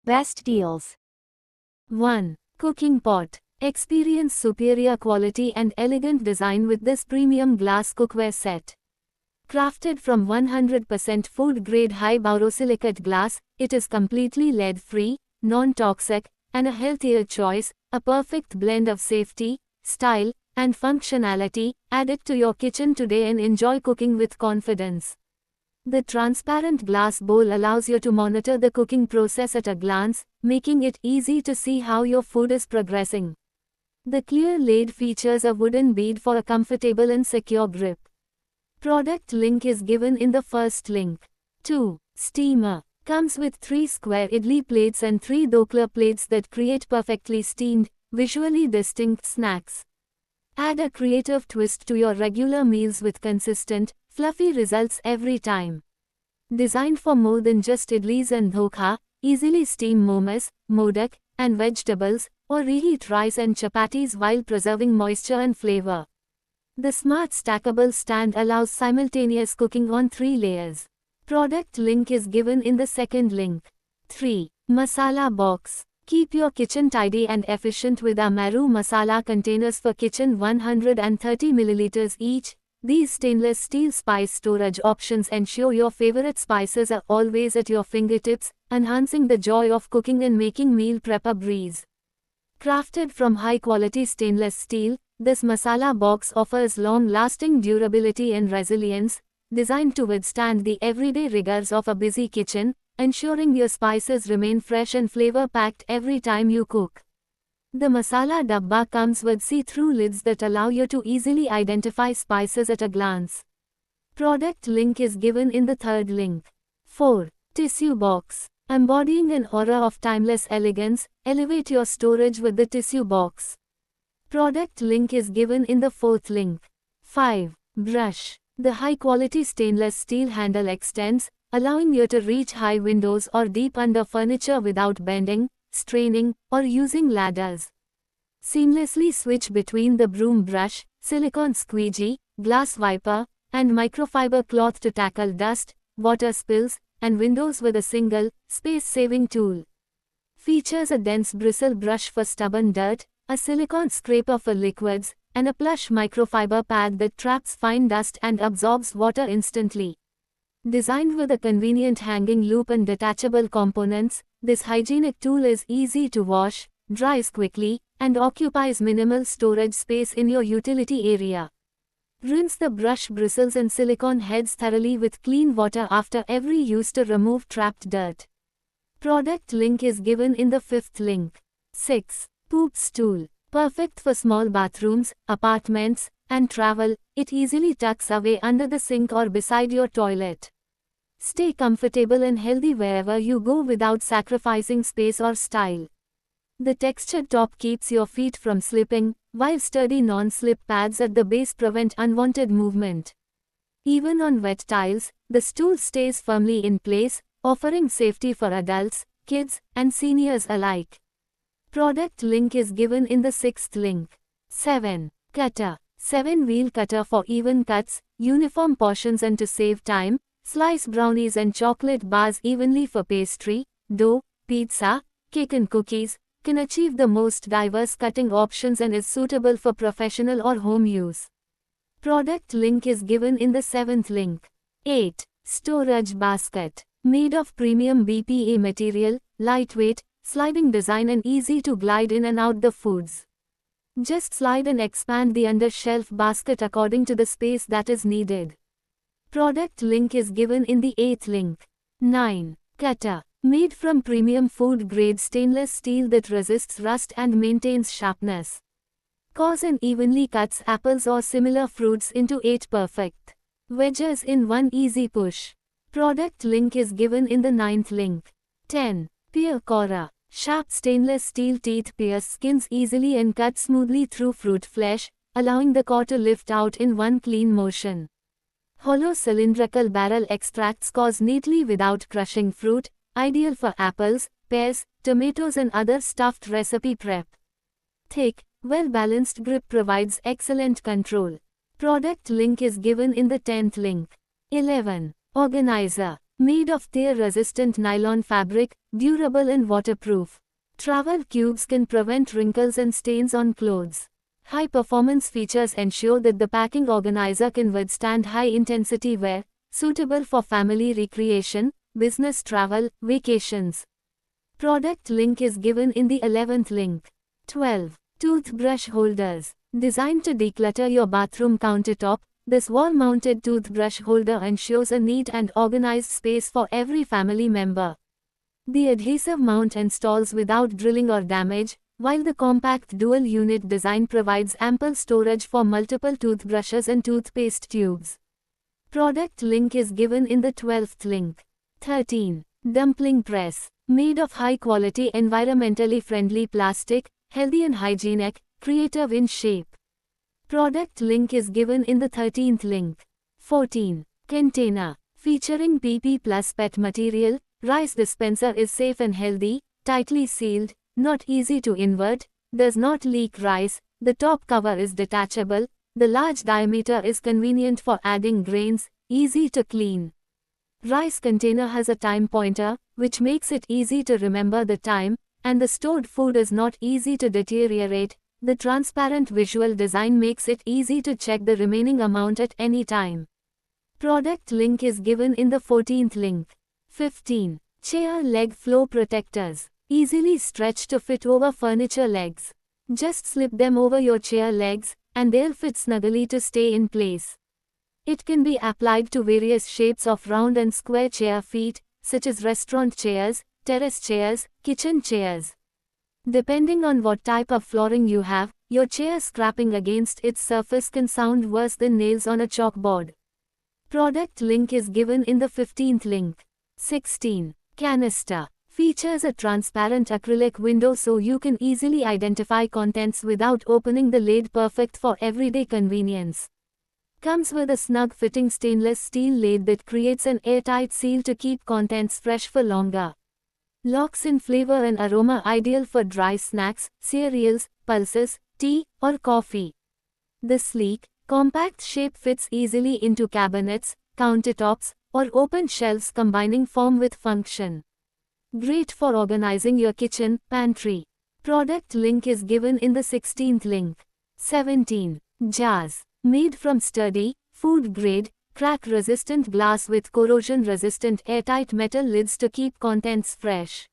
Best deals. 1. Cooking pot. Experience superior quality and elegant design with this premium glass cookware set. Crafted from 100% food-grade high borosilicate glass, it is completely lead-free, non-toxic, and a healthier choice, a perfect blend of safety, style, and functionality. Add it to your kitchen today and enjoy cooking with confidence. The transparent glass bowl allows you to monitor the cooking process at a glance, making it easy to see how your food is progressing. The clear lid features a wooden bead for a comfortable and secure grip. Product link is given in the first link. 2. Steamer. Comes with 3 square idli plates and 3 dokla plates that create perfectly steamed, visually distinct snacks. Add a creative twist to your regular meals with consistent, fluffy results every time. Designed for more than just idlis and dhokha, easily steam momas, modak, and vegetables, or reheat rice and chapatis while preserving moisture and flavor. The smart stackable stand allows simultaneous cooking on 3 layers. Product link is given in the second link. 3. Masala box. Keep your kitchen tidy and efficient with our Maru masala containers for kitchen, 130 ml each. These stainless steel spice storage options ensure your favorite spices are always at your fingertips, enhancing the joy of cooking and making meal prep a breeze. Crafted from high-quality stainless steel, this masala box offers long-lasting durability and resilience, designed to withstand the everyday rigors of a busy kitchen, ensuring your spices remain fresh and flavor-packed every time you cook. The masala dabba comes with see-through lids that allow you to easily identify spices at a glance. Product link is given in the third link. 4. Tissue box. Embodying an aura of timeless elegance, elevate your storage with the tissue box. Product link is given in the fourth link. 5. Brush. The high-quality stainless steel handle extends, allowing you to reach high windows or deep under furniture without bending, straining, or using ladders. Seamlessly switch between the broom brush, silicone squeegee, glass wiper, and microfiber cloth to tackle dust, water spills, and windows with a single, space-saving tool. Features a dense bristle brush for stubborn dirt, a silicone scraper for liquids, and a plush microfiber pad that traps fine dust and absorbs water instantly. Designed with a convenient hanging loop and detachable components, this hygienic tool is easy to wash, dries quickly, and occupies minimal storage space in your utility area. Rinse the brush bristles and silicone heads thoroughly with clean water after every use to remove trapped dirt. Product link is given in the fifth link. 6. Poop stool. Perfect for small bathrooms, apartments, and travel, it easily tucks away under the sink or beside your toilet. Stay comfortable and healthy wherever you go without sacrificing space or style. The textured top keeps your feet from slipping, while sturdy non-slip pads at the base prevent unwanted movement. Even on wet tiles, the stool stays firmly in place, offering safety for adults, kids, and seniors alike. Product link is given in the sixth link. 7. Cutter. 7-wheel cutter for even cuts, uniform portions, and to save time, slice brownies and chocolate bars evenly for pastry, dough, pizza, cake and cookies, can achieve the most diverse cutting options and is suitable for professional or home use. Product link is given in the seventh link. 8. Storage basket. Made of premium BPA material, lightweight, sliding design and easy to glide in and out the foods. Just slide and expand the under-shelf basket according to the space that is needed. Product link is given in the 8th link. 9. Cutter. Made from premium food-grade stainless steel that resists rust and maintains sharpness. Coarse and evenly cuts apples or similar fruits into 8 perfect wedges in one easy push. Product link is given in the 9th link. 10. Pear corer. Sharp stainless steel teeth pierce skins easily and cut smoothly through fruit flesh, allowing the core to lift out in one clean motion. Hollow cylindrical barrel extracts cause neatly without crushing fruit, ideal for apples, pears, tomatoes and other stuffed recipe prep. Thick, well-balanced grip provides excellent control. Product link is given in the 10th link. 11. Organizer. Made of tear-resistant nylon fabric, durable and waterproof. Travel cubes can prevent wrinkles and stains on clothes. High-performance features ensure that the packing organizer can withstand high-intensity wear, suitable for family recreation, business travel, vacations. Product link is given in the 11th link. 12. Toothbrush holders. Designed to declutter your bathroom countertop, this wall-mounted toothbrush holder ensures a neat and organized space for every family member. The adhesive mount installs without drilling or damage, while the compact dual-unit design provides ample storage for multiple toothbrushes and toothpaste tubes. Product link is given in the 12th link. 13. Dumpling press. Made of high-quality environmentally friendly plastic, healthy and hygienic, creative in shape. Product link is given in the 13th link. 14. Container. Featuring PP plus PET material, rice dispenser is safe and healthy, tightly sealed, not easy to invert, does not leak rice, the top cover is detachable, the large diameter is convenient for adding grains, easy to clean. Rice container has a time pointer, which makes it easy to remember the time, and the stored food is not easy to deteriorate. The transparent visual design makes it easy to check the remaining amount at any time. Product link is given in the 14th link. 15. Chair leg flow protectors. Easily stretched to fit over furniture legs. Just slip them over your chair legs, and they'll fit snugly to stay in place. It can be applied to various shapes of round and square chair feet, such as restaurant chairs, terrace chairs, kitchen chairs. Depending on what type of flooring you have, your chair scraping against its surface can sound worse than nails on a chalkboard. Product link is given in the 15th link. 16. Canister. Features a transparent acrylic window so you can easily identify contents without opening the lid, perfect for everyday convenience. Comes with a snug-fitting stainless steel lid that creates an airtight seal to keep contents fresh for longer. Locks in flavor and aroma, ideal for dry snacks, cereals, pulses, tea, or coffee. The sleek, compact shape fits easily into cabinets, countertops, or open shelves, combining form with function. Great for organizing your kitchen, pantry. Product link is given in the 16th link. 17. Jars. Made from sturdy, food-grade, crack-resistant glass with corrosion-resistant airtight metal lids to keep contents fresh.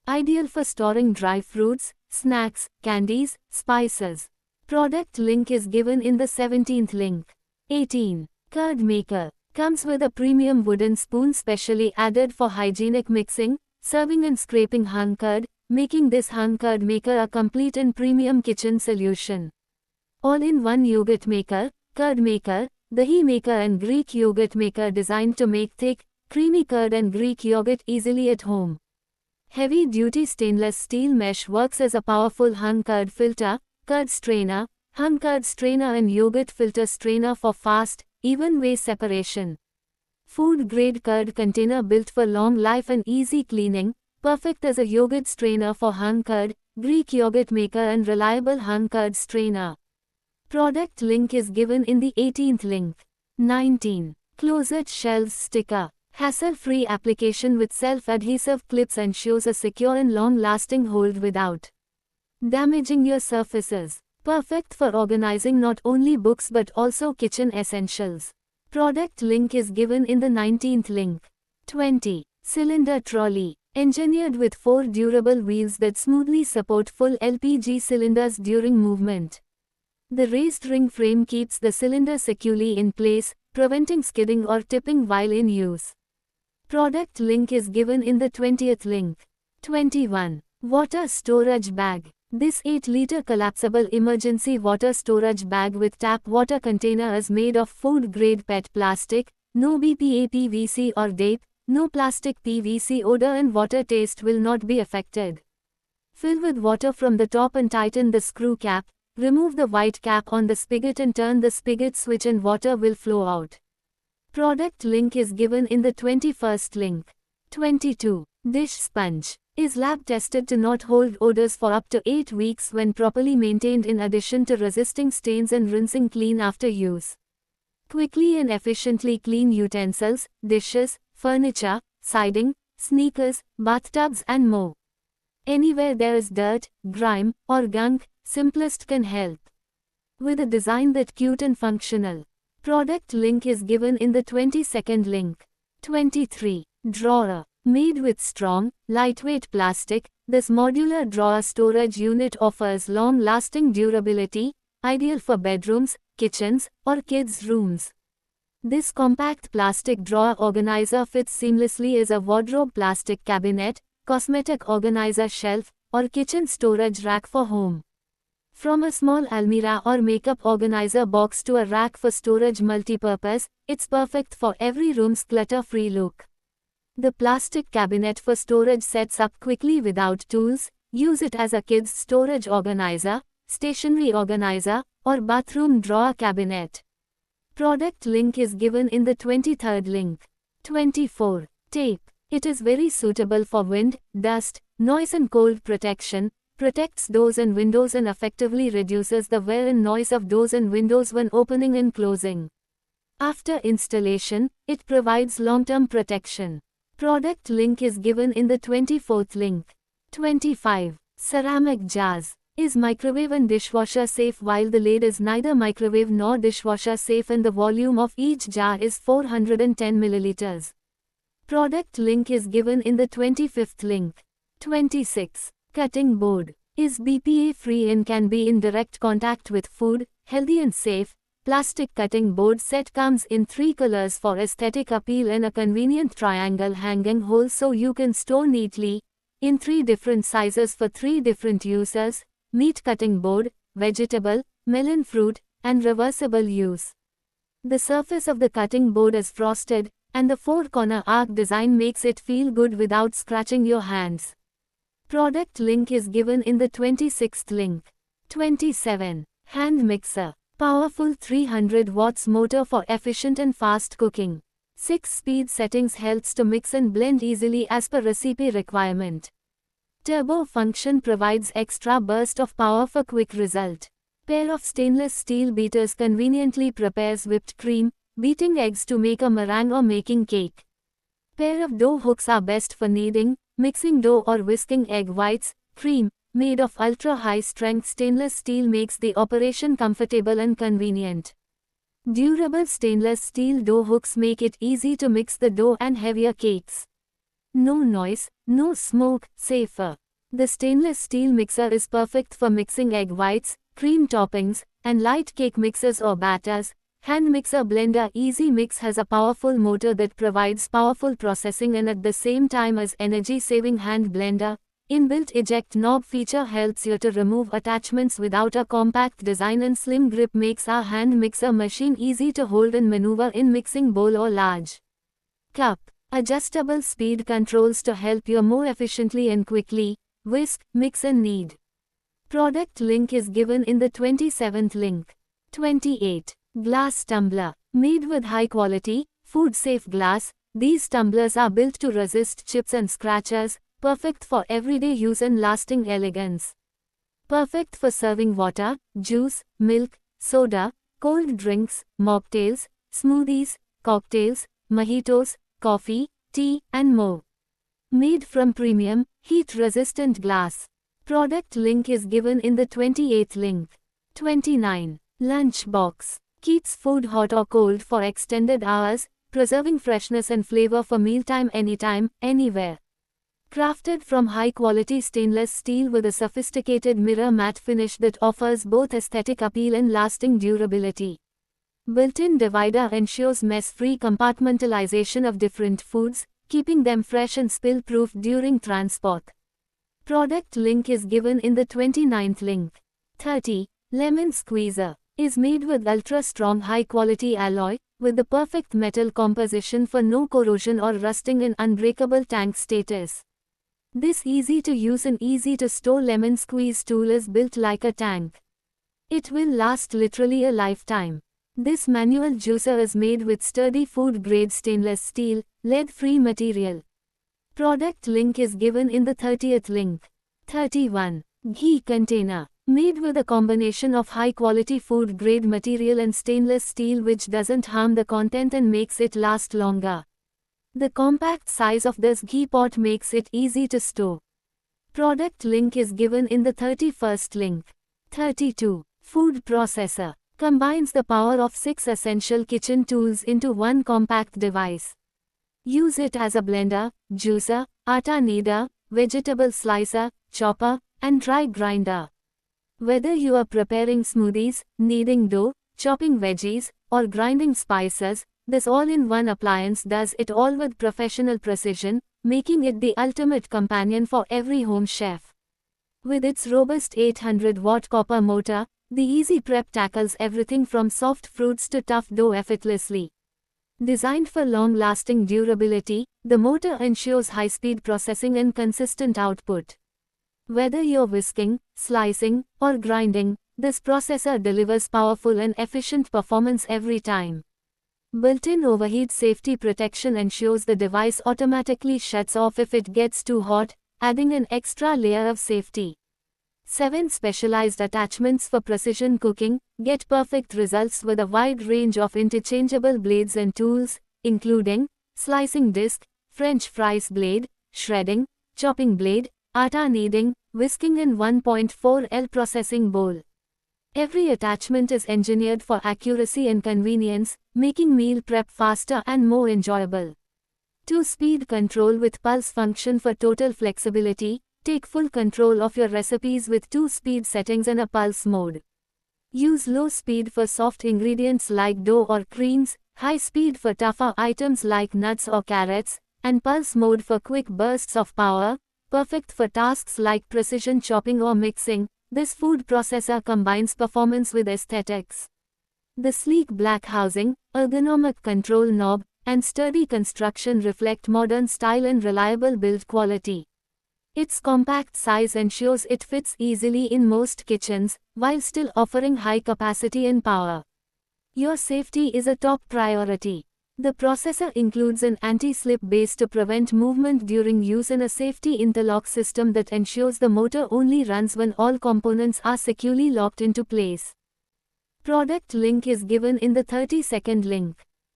Ideal for storing dry fruits, snacks, candies, spices. Product link is given in the 17th link. 18. Curd maker. Comes with a premium wooden spoon specially added for hygienic mixing, serving and scraping hung curd, making this hung curd maker a complete and premium kitchen solution. All-in-one yogurt maker, curd maker, dahi maker and Greek yogurt maker designed to make thick, creamy curd and Greek yogurt easily at home. Heavy-duty stainless steel mesh works as a powerful hung curd filter, curd strainer, hung curd strainer and yogurt filter strainer for fast, even way separation. Food-grade curd container built for long life and easy cleaning, perfect as a yogurt strainer for hung curd, Greek yogurt maker and reliable hung curd strainer. Product link is given in the 18th link. 19. Closet shelves sticker. Hassle-free application with self-adhesive clips ensures a secure and long-lasting hold without damaging your surfaces. Perfect for organizing not only books but also kitchen essentials. Product link is given in the 19th link. 20. Cylinder trolley. Engineered with 4 durable wheels that smoothly support full LPG cylinders during movement. The raised ring frame keeps the cylinder securely in place, preventing skidding or tipping while in use. Product link is given in the 20th link. 21. Water storage bag. This 8-liter collapsible emergency water storage bag with tap water container is made of food-grade PET plastic, no BPA PVC or DAPE, no plastic PVC odor and water taste will not be affected. Fill with water from the top and tighten the screw cap. Remove the white cap on the spigot and turn the spigot switch and water will flow out. Product link is given in the 21st link. 22. Dish sponge. Is lab tested to not hold odors for up to 8 weeks when properly maintained, in addition to resisting stains and rinsing clean after use. Quickly and efficiently clean utensils, dishes, furniture, siding, sneakers, bathtubs and more. Anywhere there is dirt, grime, or gunk, Simplest can help. With a design that's cute and functional. Product link is given in the 22nd link. 23. Drawer. Made with strong, lightweight plastic, this modular drawer storage unit offers long-lasting durability, ideal for bedrooms, kitchens, or kids' rooms. This compact plastic drawer organizer fits seamlessly as a wardrobe plastic cabinet, cosmetic organizer shelf, or kitchen storage rack for home. From a small almirah or makeup organizer box to a rack for storage multipurpose, it's perfect for every room's clutter-free look. The plastic cabinet for storage sets up quickly without tools. Use it as a kid's storage organizer, stationery organizer, or bathroom drawer cabinet. Product link is given in the 23rd link. 24. Tape. It is very suitable for wind, dust, noise and cold protection, protects doors and windows and effectively reduces the wear and noise of doors and windows when opening and closing. After installation, it provides long-term protection. Product link is given in the 24th link. 25. Ceramic jars. Is microwave and dishwasher safe? While the lid is neither microwave nor dishwasher safe and the volume of each jar is 410 milliliters. Product link is given in the 25th link. 26. Cutting board. Is BPA free and can be in direct contact with food, healthy and safe. Plastic cutting board set comes in 3 colors for aesthetic appeal and a convenient triangle hanging hole so you can store neatly. In 3 different sizes for 3 different uses: meat cutting board, vegetable, melon fruit, and reversible use. The surface of the cutting board is frosted, and the 4-corner arc design makes it feel good without scratching your hands. Product link is given in the 26th link. 27. Hand mixer. Powerful 300 watts motor for efficient and fast cooking. 6 speed settings helps to mix and blend easily as per recipe requirement. Turbo function provides extra burst of power for quick result. Pair of stainless steel beaters conveniently prepares whipped cream, beating eggs to make a meringue or making cake. Pair of dough hooks are best for kneading, mixing dough or whisking egg whites. Cream, made of ultra-high strength stainless steel, makes the operation comfortable and convenient. Durable stainless steel dough hooks make it easy to mix the dough and heavier cakes. No noise, no smoke, safer. The stainless steel mixer is perfect for mixing egg whites, cream toppings, and light cake mixes or batters. Hand mixer blender. Easy Mix has a powerful motor that provides powerful processing and at the same time is energy-saving. Hand blender. Inbuilt eject knob feature helps you to remove attachments without a compact design, and slim grip makes our hand mixer machine easy to hold and maneuver in mixing bowl or large cup. Adjustable speed controls to help you more efficiently and quickly whisk, mix and knead. Product link is given in the 27th link. 28. Glass tumbler. Made with high quality, food-safe glass, these tumblers are built to resist chips and scratches, perfect for everyday use and lasting elegance. Perfect for serving water, juice, milk, soda, cold drinks, mocktails, smoothies, cocktails, mojitos, coffee, tea, and more. Made from premium, heat-resistant glass. Product link is given in the 28th link. 29. Lunch box. Keeps food hot or cold for extended hours, preserving freshness and flavor for mealtime anytime, anywhere. Crafted from high-quality stainless steel with a sophisticated mirror matte finish that offers both aesthetic appeal and lasting durability. Built-in divider ensures mess-free compartmentalization of different foods, keeping them fresh and spill-proof during transport. Product link is given in the 29th link. 30. Lemon squeezer. Is made with ultra-strong high-quality alloy, with the perfect metal composition for no corrosion or rusting and unbreakable tank status. This easy-to-use and easy-to-store lemon squeeze tool is built like a tank. It will last literally a lifetime. This manual juicer is made with sturdy food-grade stainless steel, lead-free material. Product link is given in the 30th link. 31. Ghee container. Made with a combination of high-quality food-grade material and stainless steel which doesn't harm the content and makes it last longer. The compact size of this ghee pot makes it easy to store. Product link is given in the 31st link. 32. Food processor. Combines the power of 6 essential kitchen tools into one compact device. Use it as a blender, juicer, atta kneader, vegetable slicer, chopper, and dry grinder. Whether you are preparing smoothies, kneading dough, chopping veggies, or grinding spices, this all-in-one appliance does it all with professional precision, making it the ultimate companion for every home chef. With its robust 800-watt copper motor, the Easy Prep tackles everything from soft fruits to tough dough effortlessly. Designed for long-lasting durability, the motor ensures high-speed processing and consistent output. Whether you're whisking, slicing, or grinding, this processor delivers powerful and efficient performance every time. Built-in overheat safety protection ensures the device automatically shuts off if it gets too hot, adding an extra layer of safety. 7 specialized attachments for precision cooking. Get perfect results with a wide range of interchangeable blades and tools, including slicing disc, French fries blade, shredding, chopping blade, atta kneading, whisking and 1.4L processing bowl. Every attachment is engineered for accuracy and convenience, making meal prep faster and more enjoyable. 2-speed control with pulse function for total flexibility. Take full control of your recipes with 2-speed settings and a pulse mode. Use low speed for soft ingredients like dough or creams, high speed for tougher items like nuts or carrots, and pulse mode for quick bursts of power, perfect for tasks like precision chopping or mixing. This food processor combines performance with aesthetics. The sleek black housing, ergonomic control knob, and sturdy construction reflect modern style and reliable build quality. Its compact size ensures it fits easily in most kitchens, while still offering high capacity and power. Your safety is a top priority. The processor includes an anti-slip base to prevent movement during use and a safety interlock system that ensures the motor only runs when all components are securely locked into place. Product link is given in the 32nd link.